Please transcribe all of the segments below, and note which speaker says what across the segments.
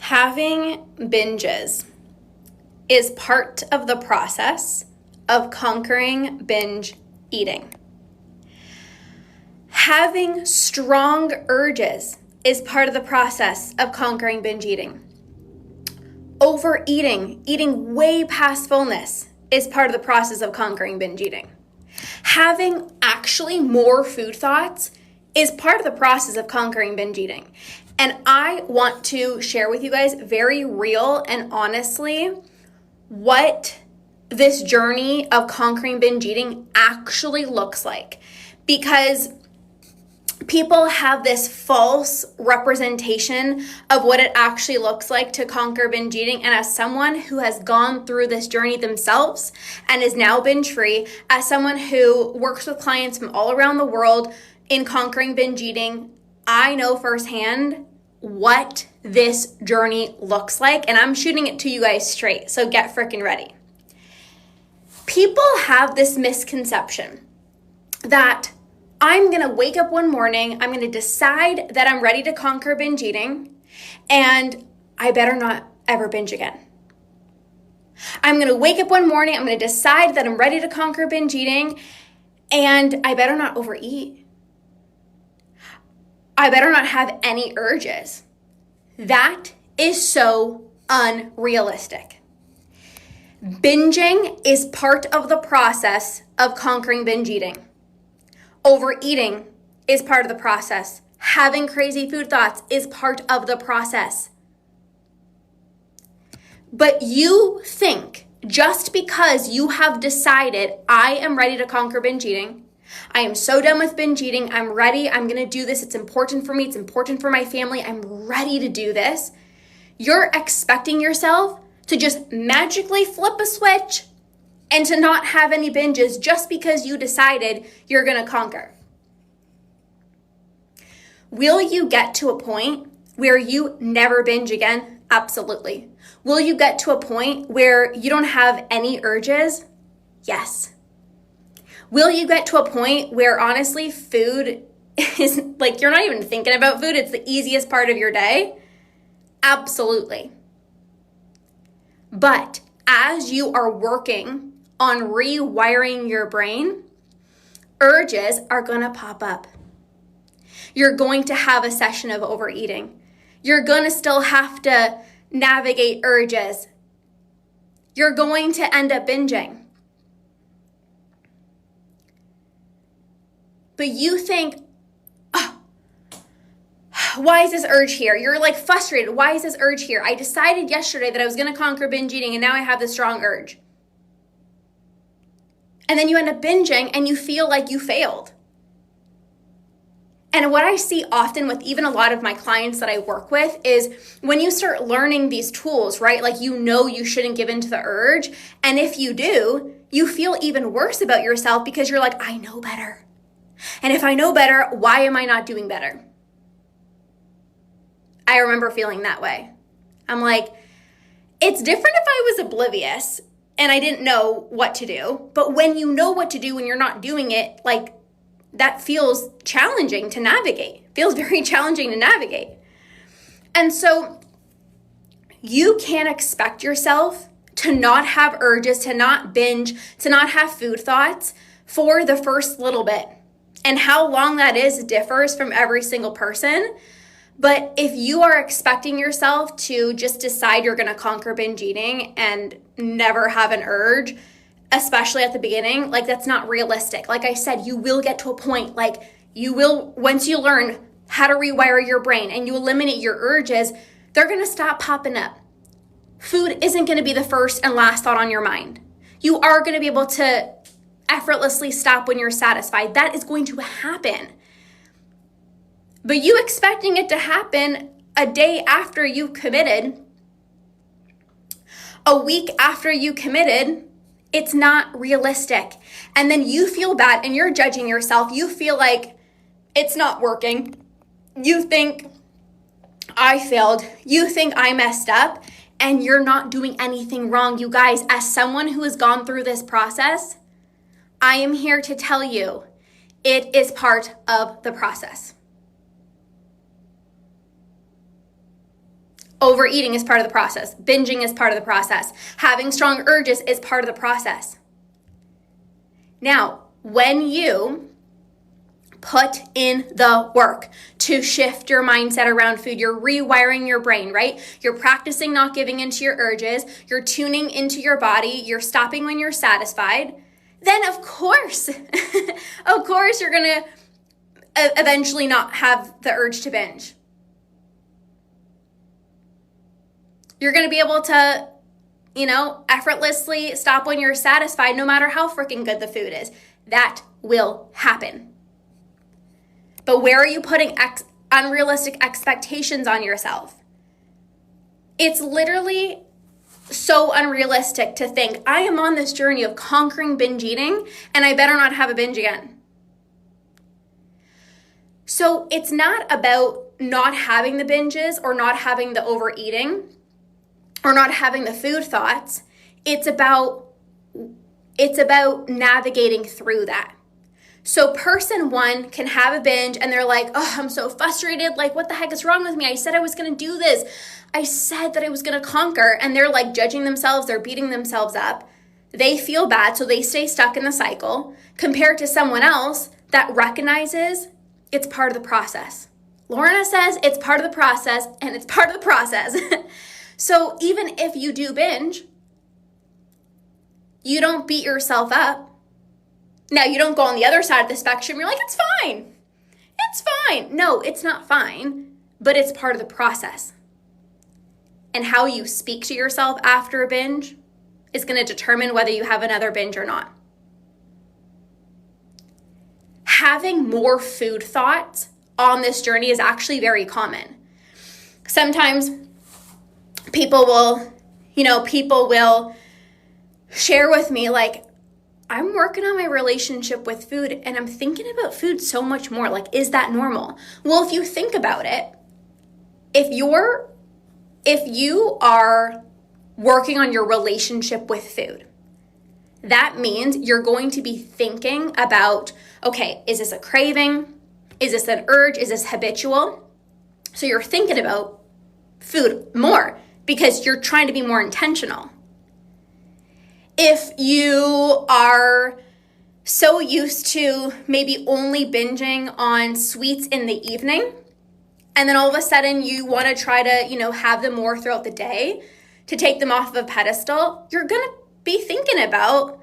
Speaker 1: Having binges is part of the process of conquering binge eating. Having strong urges is part of the process of conquering binge eating. Overeating, eating way past fullness, is part of the process of conquering binge eating. Having actually more food thoughts is part of the process of conquering binge eating. And I want to share with you guys very real and honestly what this journey of conquering binge eating actually looks like. Because people have this false representation of what it actually looks like to conquer binge eating. And as someone who has gone through this journey themselves and is now binge free, as someone who works with clients from all around the world in conquering binge eating, I know firsthand what this journey looks like. And I'm shooting it to you guys straight. So get freaking ready. People have this misconception that I'm going to wake up one morning, I'm going to decide that I'm ready to conquer binge eating, and I better not ever binge again. I'm going to wake up one morning, I'm going to decide that I'm ready to conquer binge eating, and I better not overeat. I better not have any urges. That is so unrealistic. Binging is part of the process of conquering binge eating. Overeating is part of the process. Having crazy food thoughts is part of the process. But you think just because you have decided, I am ready to conquer binge eating, I am so done with binge eating, I'm ready, I'm going to do this, it's important for me, it's important for my family, I'm ready to do this, you're expecting yourself to just magically flip a switch and to not have any binges just because you decided you're going to conquer. Will you get to a point where you never binge again? Absolutely. Will you get to a point where you don't have any urges? Yes. Will you get to a point where honestly food is like you're not even thinking about food, it's the easiest part of your day? Absolutely. But as you are working on rewiring your brain, urges are going to pop up. You're going to have a session of overeating. You're going to still have to navigate urges. You're going to end up binging. But you think, oh, why is this urge here? You're like frustrated. Why is this urge here? I decided yesterday that I was going to conquer binge eating and now I have this strong urge. And then you end up binging and you feel like you failed. And what I see often with even a lot of my clients that I work with is when you start learning these tools, right? Like you know you shouldn't give in to the urge. And if you do, you feel even worse about yourself because you're like, I know better. And if I know better, why am I not doing better? I remember feeling that way. I'm like, it's different if I was oblivious and I didn't know what to do. But when you know what to do and you're not doing it, like that feels challenging to navigate. Feels very challenging to navigate. And so you can't expect yourself to not have urges, to not binge, to not have food thoughts for the first little bit. And how long that is differs from every single person. But if you are expecting yourself to just decide you're going to conquer binge eating and never have an urge, especially at the beginning, like that's not realistic. Like I said, you will get to a point, like you will, once you learn how to rewire your brain and you eliminate your urges, they're going to stop popping up. Food isn't going to be the first and last thought on your mind. You are going to be able to effortlessly stop when you're satisfied. That is going to happen. But you expecting it to happen a day after you committed, a week after you committed, it's not realistic. And then you feel bad and you're judging yourself. You feel like it's not working. You think I failed. You think I messed up and you're not doing anything wrong. You guys, as someone who has gone through this process, I am here to tell you it is part of the process. Overeating is part of the process. Binging is part of the process. Having strong urges is part of the process. Now, when you put in the work to shift your mindset around food, you're rewiring your brain, right? You're practicing not giving into your urges. You're tuning into your body. You're stopping when you're satisfied. Then of course, you're going to eventually not have the urge to binge. You're going to be able to, effortlessly stop when you're satisfied, no matter how freaking good the food is. That will happen. But where are you putting unrealistic expectations on yourself? It's literally so unrealistic to think, I am on this journey of conquering binge eating, and I better not have a binge again. So it's not about not having the binges or not having the overeating or not having the food thoughts. It's about navigating through that. So person one can have a binge and they're like, oh, I'm so frustrated. Like, what the heck is wrong with me? I said I was going to do this. I said that I was going to conquer. And they're like judging themselves. They're beating themselves up. They feel bad, so they stay stuck in the cycle, compared to someone else that recognizes it's part of the process. Lorna says it's part of the process, and it's part of the process. So even if you do binge, you don't beat yourself up. Now, you don't go on the other side of the spectrum. You're like, it's fine. It's fine. No, it's not fine, but it's part of the process. And how you speak to yourself after a binge is going to determine whether you have another binge or not. Having more food thoughts on this journey is actually very common. Sometimes people will share with me, like, I'm working on my relationship with food and I'm thinking about food so much more. Like, is that normal? Well, if you think about it, if you are working on your relationship with food, that means you're going to be thinking about, okay, is this a craving? Is this an urge? Is this habitual? So you're thinking about food more because you're trying to be more intentional. If you are so used to maybe only binging on sweets in the evening, and then all of a sudden you want to try to, have them more throughout the day to take them off of a pedestal, you're going to be thinking about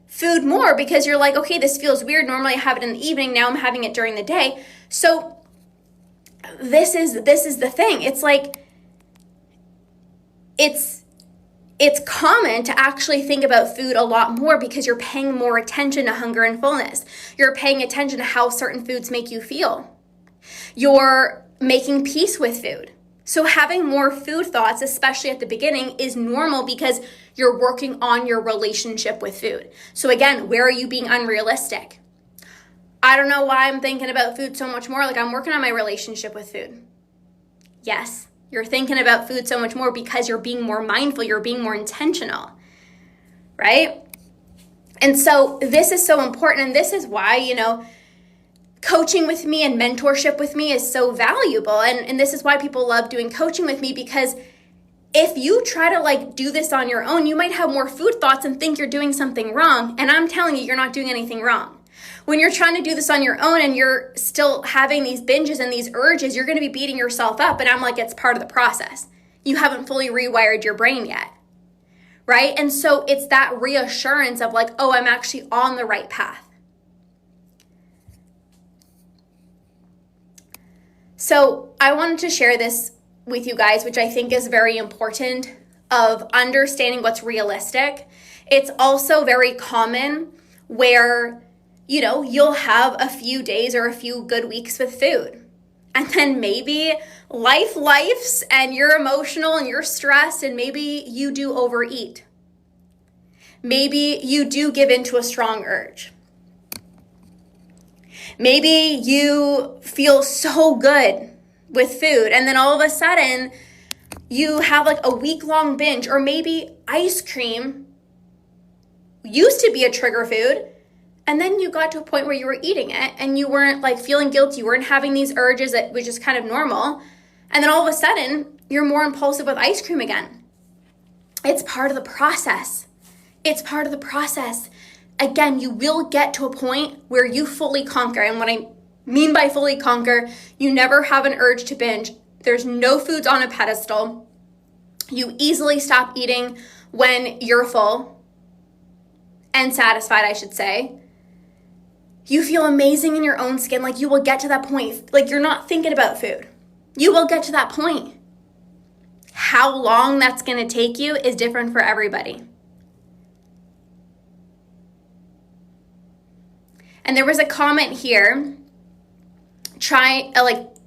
Speaker 1: food more because you're like, okay, this feels weird. Normally I have it in the evening. Now I'm having it during the day. So this is the thing. It's like, it's common to actually think about food a lot more because you're paying more attention to hunger and fullness. You're paying attention to how certain foods make you feel. You're making peace with food. So having more food thoughts, especially at the beginning, is normal because you're working on your relationship with food. So again, where are you being unrealistic? I don't know why I'm thinking about food so much more. Like, I'm working on my relationship with food. Yes. You're thinking about food so much more because you're being more mindful, you're being more intentional, right? And so this is so important, and this is why, coaching with me and mentorship with me is so valuable, and this is why people love doing coaching with me, because if you try to do this on your own, you might have more food thoughts and think you're doing something wrong, and I'm telling you, you're not doing anything wrong. When you're trying to do this on your own and you're still having these binges and these urges, you're going to be beating yourself up. And I'm like, it's part of the process. You haven't fully rewired your brain yet, right? And so it's that reassurance of like, oh, I'm actually on the right path. So I wanted to share this with you guys, which I think is very important, of understanding what's realistic. It's also very common where you'll have a few days or a few good weeks with food. And then maybe lifes and you're emotional and you're stressed and maybe you do overeat. Maybe you do give into a strong urge. Maybe you feel so good with food and then all of a sudden you have a week-long binge, or maybe ice cream used to be a trigger food. And then you got to a point where you were eating it and you weren't feeling guilty. You weren't having these urges that was just kind of normal. And then all of a sudden you're more impulsive with ice cream again. It's part of the process. It's part of the process. Again, you will get to a point where you fully conquer. And what I mean by fully conquer, you never have an urge to binge. There's no foods on a pedestal. You easily stop eating when you're full and satisfied, I should say. You feel amazing in your own skin. Like, you will get to that point. Like, you're not thinking about food. You will get to that point. How long that's going to take you is different for everybody. And there was a comment here.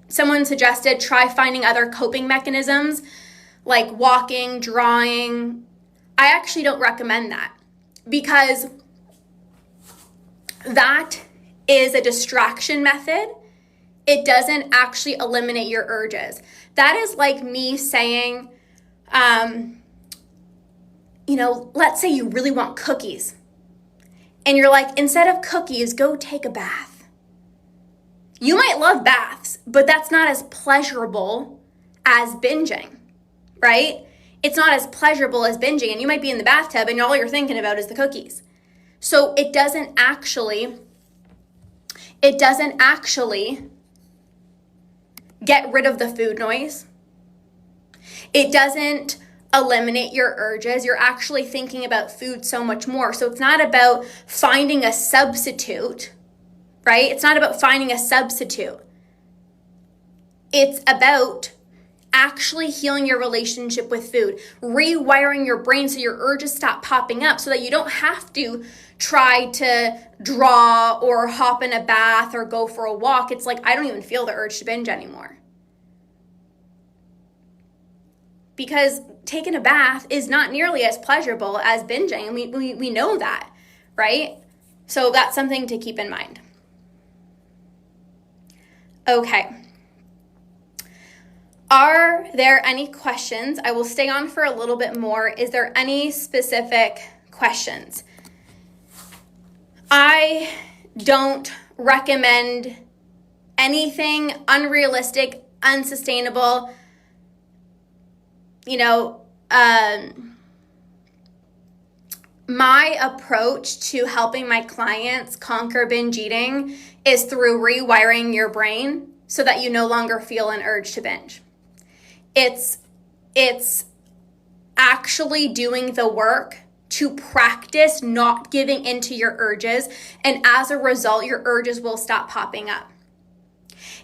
Speaker 1: Someone suggested try finding other coping mechanisms like walking, drawing. I actually don't recommend that because that is a distraction method. It doesn't actually eliminate your urges. That is like me saying, let's say you really want cookies. And you're like, instead of cookies, go take a bath. You might love baths, but that's not as pleasurable as binging, right? It's not as pleasurable as binging. And you might be in the bathtub and all you're thinking about is the cookies. So it doesn't actually get rid of the food noise. It doesn't eliminate your urges. You're actually thinking about food so much more. So it's not about finding a substitute, right? It's not about finding a substitute. It's about actually healing your relationship with food, rewiring your brain so your urges stop popping up so that you don't have to try to draw or hop in a bath or go for a walk. It's like, I don't even feel the urge to binge anymore. Because taking a bath is not nearly as pleasurable as binging. And we know that, right? So that's something to keep in mind. Okay. Are there any questions? I will stay on for a little bit more. Is there any specific questions? I don't recommend anything unrealistic, unsustainable. My approach to helping my clients conquer binge eating is through rewiring your brain so that you no longer feel an urge to binge. It's actually doing the work to practice not giving into your urges, and as a result, your urges will stop popping up.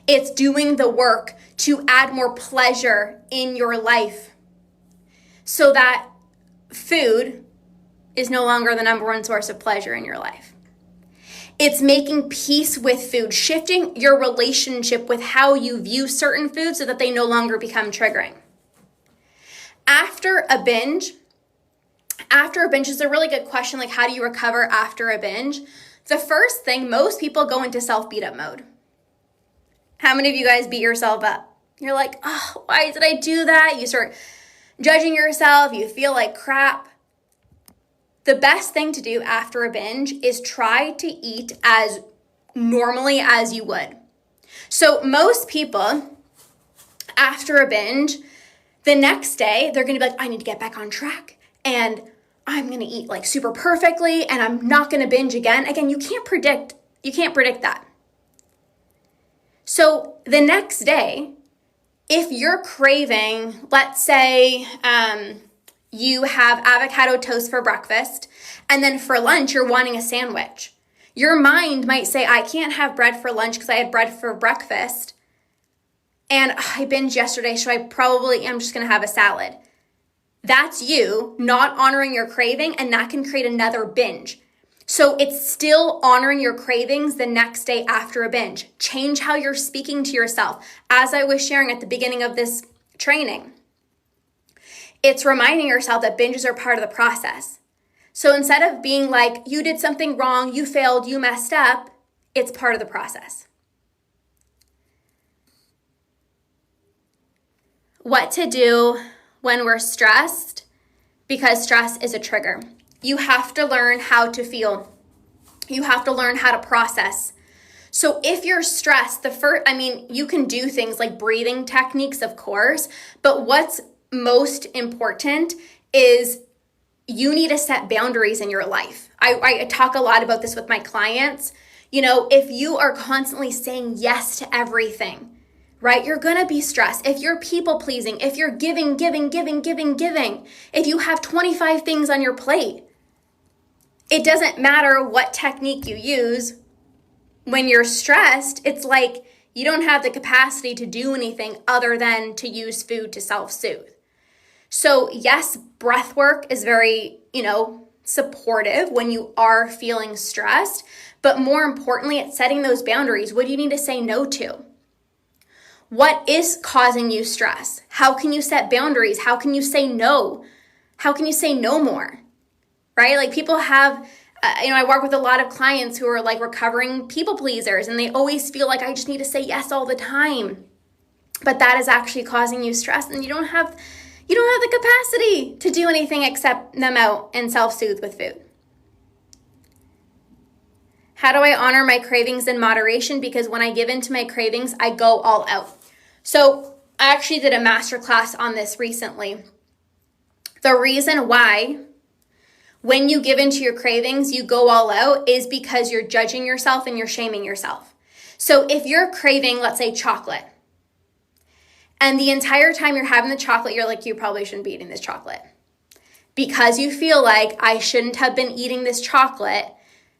Speaker 1: It's doing the work to add more pleasure in your life so that food is no longer the number one source of pleasure in your life. It's making peace with food, shifting your relationship with how you view certain foods so that they no longer become triggering. After a binge is a really good question, like how do you recover after a binge? The first thing, most people go into self-beat-up mode. How many of you guys beat yourself up? You're like, oh, why did I do that? You start judging yourself, you feel like crap. The best thing to do after a binge is try to eat as normally as you would. So most people, after a binge, the next day, they're going to be like, I need to get back on track and I'm going to eat like super perfectly and I'm not going to binge again. Again, you can't predict that. So the next day, if you're craving, let's say you have avocado toast for breakfast and then for lunch you're wanting a sandwich. Your mind might say, I can't have bread for lunch because I had bread for breakfast and I binged yesterday, so I probably am just going to have a salad. That's you not honoring your craving, and that can create another binge. So it's still honoring your cravings the next day after a binge. Change how you're speaking to yourself. As I was sharing at the beginning of this training, it's reminding yourself that binges are part of the process. So instead of being like, you did something wrong, you failed, you messed up, it's part of the process. What to do when we're stressed, because stress is a trigger. You have to learn how to feel. You have to learn how to process. So if you're stressed, you can do things like breathing techniques, of course, but what's most important is you need to set boundaries in your life. I talk a lot about this with my clients. If you are constantly saying yes to everything, right, you're going to be stressed. If you're people pleasing, if you're giving, if you have 25 things on your plate, it doesn't matter what technique you use. When you're stressed, it's like you don't have the capacity to do anything other than to use food to self-soothe. So yes, breath work is very, supportive when you are feeling stressed, but more importantly, it's setting those boundaries. What do you need to say no to? What is causing you stress? How can you set boundaries? How can you say no? How can you say no more? Right? Like people have, I work with a lot of clients who are like recovering people pleasers, and they always feel like I just need to say yes all the time. But that is actually causing you stress, and you don't have the capacity to do anything except numb out and self-soothe with food. How do I honor my cravings in moderation? Because when I give in to my cravings, I go all out. So I actually did a masterclass on this recently. The reason why when you give into your cravings, you go all out is because you're judging yourself and you're shaming yourself. So if you're craving, let's say, chocolate, and the entire time you're having the chocolate, you're like, you probably shouldn't be eating this chocolate. Because you feel like I shouldn't have been eating this chocolate,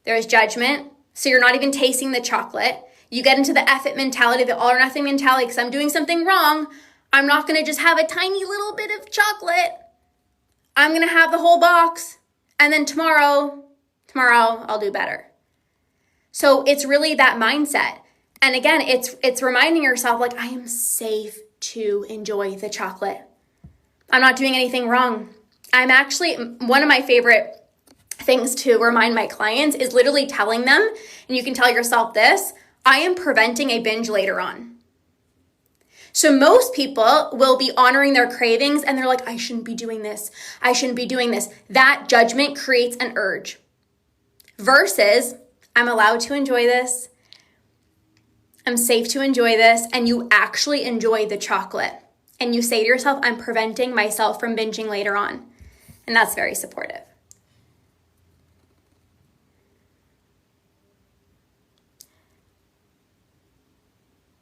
Speaker 1: there's judgment. So you're not even tasting the chocolate. You get into the F it mentality, the all or nothing mentality, because I'm doing something wrong. I'm not going to just have a tiny little bit of chocolate. I'm going to have the whole box. And then tomorrow I'll do better. So it's really that mindset. And again, it's reminding yourself, like, I am safe to enjoy the chocolate. I'm not doing anything wrong. I'm actually, one of my favorite things to remind my clients is literally telling them, and you can tell yourself this, I am preventing a binge later on. So most people will be honoring their cravings and they're like, I shouldn't be doing this. I shouldn't be doing this. That judgment creates an urge versus I'm allowed to enjoy this. I'm safe to enjoy this. And you actually enjoy the chocolate. And you say to yourself, I'm preventing myself from binging later on. And that's very supportive.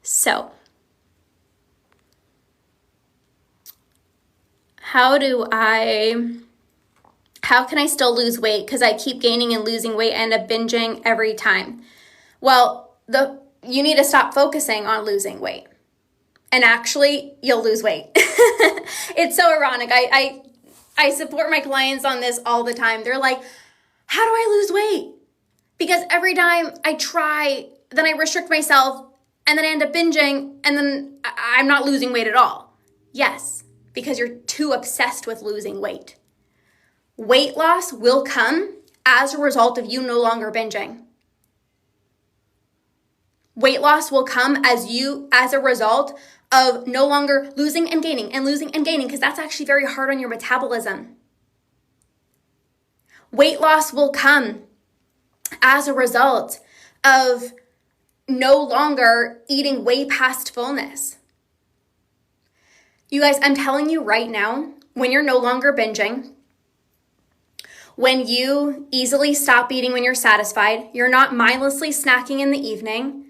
Speaker 1: So, how can I still lose weight? Because I keep gaining and losing weight and end up binging every time. Well, you need to stop focusing on losing weight. And actually, you'll lose weight. It's so ironic. I support my clients on this all the time. They're like, how do I lose weight? Because every time I try, then I restrict myself, and then I end up binging, and then I'm not losing weight at all. Yes, because you're too obsessed with losing weight. Weight loss will come as a result of you no longer binging. Weight loss will come as a result of no longer losing and gaining, because that's actually very hard on your metabolism. Weight loss will come as a result of no longer eating way past fullness. You guys, I'm telling you right now, when you're no longer binging, when you easily stop eating when you're satisfied, you're not mindlessly snacking in the evening,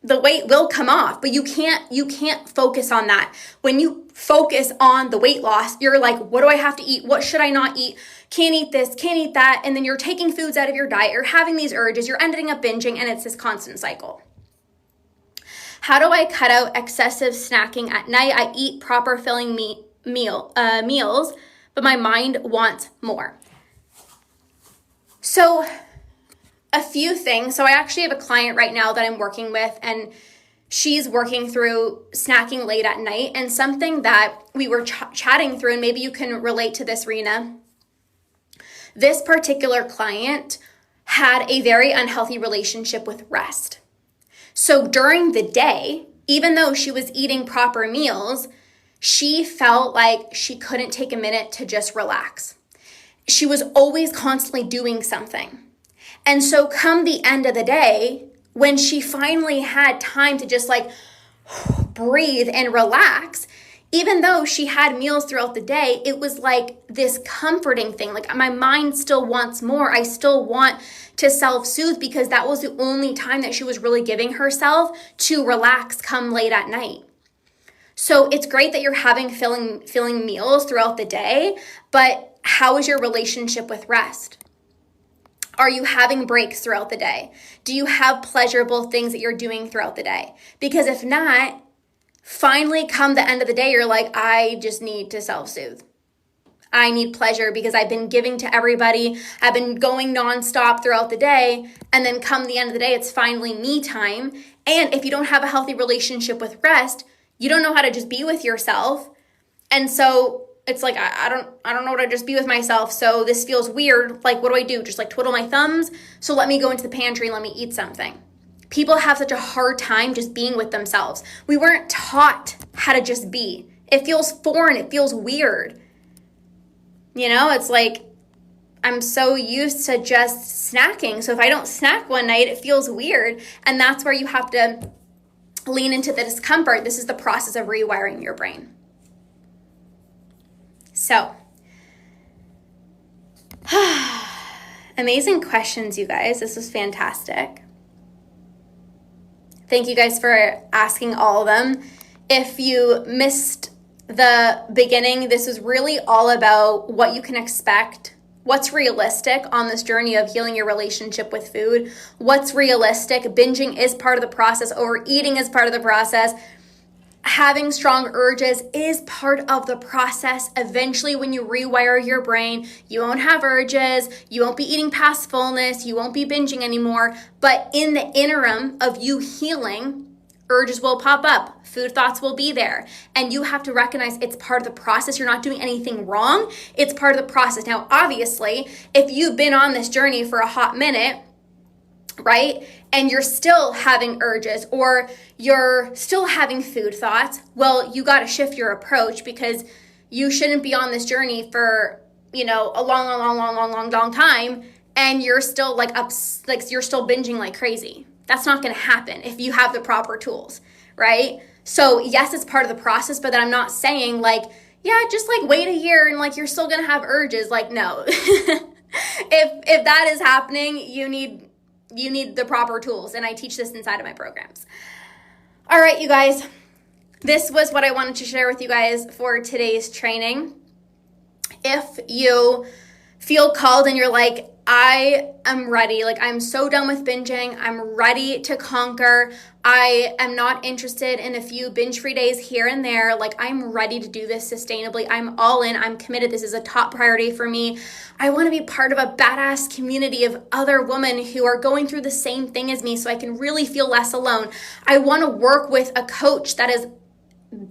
Speaker 1: the weight will come off, but you can't focus on that. When you focus on the weight loss, you're like, what do I have to eat? What should I not eat? Can't eat this, can't eat that. And then you're taking foods out of your diet. You're having these urges. You're ending up binging, and it's this constant cycle. How do I cut out excessive snacking at night? I eat proper filling meals, but my mind wants more. So a few things. So I actually have a client right now that I'm working with, and she's working through snacking late at night. And something that we were chatting through, and maybe you can relate to this, Rena. This particular client had a very unhealthy relationship with rest. So during the day, even though she was eating proper meals, she felt like she couldn't take a minute to just relax. She was always constantly doing something. And so come the end of the day, when she finally had time to just like breathe and relax, even though she had meals throughout the day, it was like this comforting thing. Like my mind still wants more. I still want to self-soothe because that was the only time that she was really giving herself to relax come late at night. So it's great that you're having filling meals throughout the day, but how is your relationship with rest? Are you having breaks throughout the day? Do you have pleasurable things that you're doing throughout the day? Because if not, finally come the end of the day, you're like, I just need to self-soothe. I need pleasure because I've been giving to everybody. I've been going nonstop throughout the day. And then come the end of the day, it's finally me time. And if you don't have a healthy relationship with rest, you don't know how to just be with yourself. And so it's like, I don't know how to just be with myself. So this feels weird. Like, what do I do? Just like twiddle my thumbs? So let me go into the pantry and let me eat something. People have such a hard time just being with themselves. We weren't taught how to just be. It feels foreign. It feels weird. You know, it's like I'm so used to just snacking. So if I don't snack one night, it feels weird. And that's where you have to lean into the discomfort. This is the process of rewiring your brain. So, amazing questions, you guys. This was fantastic. Thank you guys for asking all of them. If you missed the beginning, this is really all about what you can expect, what's realistic on this journey of healing your relationship with food, what's realistic. Binging is part of the process. Overeating is part of the process. Having strong urges is part of the process. Eventually, when you rewire your brain, you won't have urges, you won't be eating past fullness, you won't be binging anymore. But in the interim of you healing, urges will pop up, food thoughts will be there. And you have to recognize it's part of the process. You're not doing anything wrong. It's part of the process. Now, obviously, if you've been on this journey for a hot minute, right? And you're still having urges or you're still having food thoughts, well, you got to shift your approach because you shouldn't be on this journey for, you know, a long time. And you're still you're still binging like crazy. That's not going to happen if you have the proper tools, right? So yes, it's part of the process, but then I'm not saying like, yeah, just like wait a year and like you're still going to have urges. Like, no, if that is happening, you need the proper tools. And I teach this inside of my programs. All right, you guys, this was what I wanted to share with you guys for today's training. If you feel called and you're like, I am ready, like I'm so done with binging, I'm ready to conquer, I am not interested in a few binge-free days here and there, like I'm ready to do this sustainably, I'm all in, I'm committed, this is a top priority for me, I want to be part of a badass community of other women who are going through the same thing as me so I can really feel less alone, I want to work with a coach that has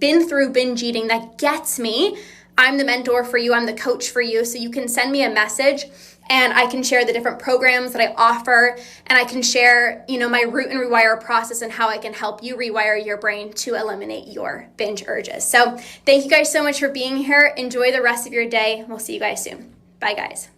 Speaker 1: been through binge eating, that gets me, I'm the mentor for you, I'm the coach for you, so you can send me a message and I can share the different programs that I offer, and I can share, my root and rewire process and how I can help you rewire your brain to eliminate your binge urges. So thank you guys so much for being here. Enjoy the rest of your day. We'll see you guys soon. Bye, guys.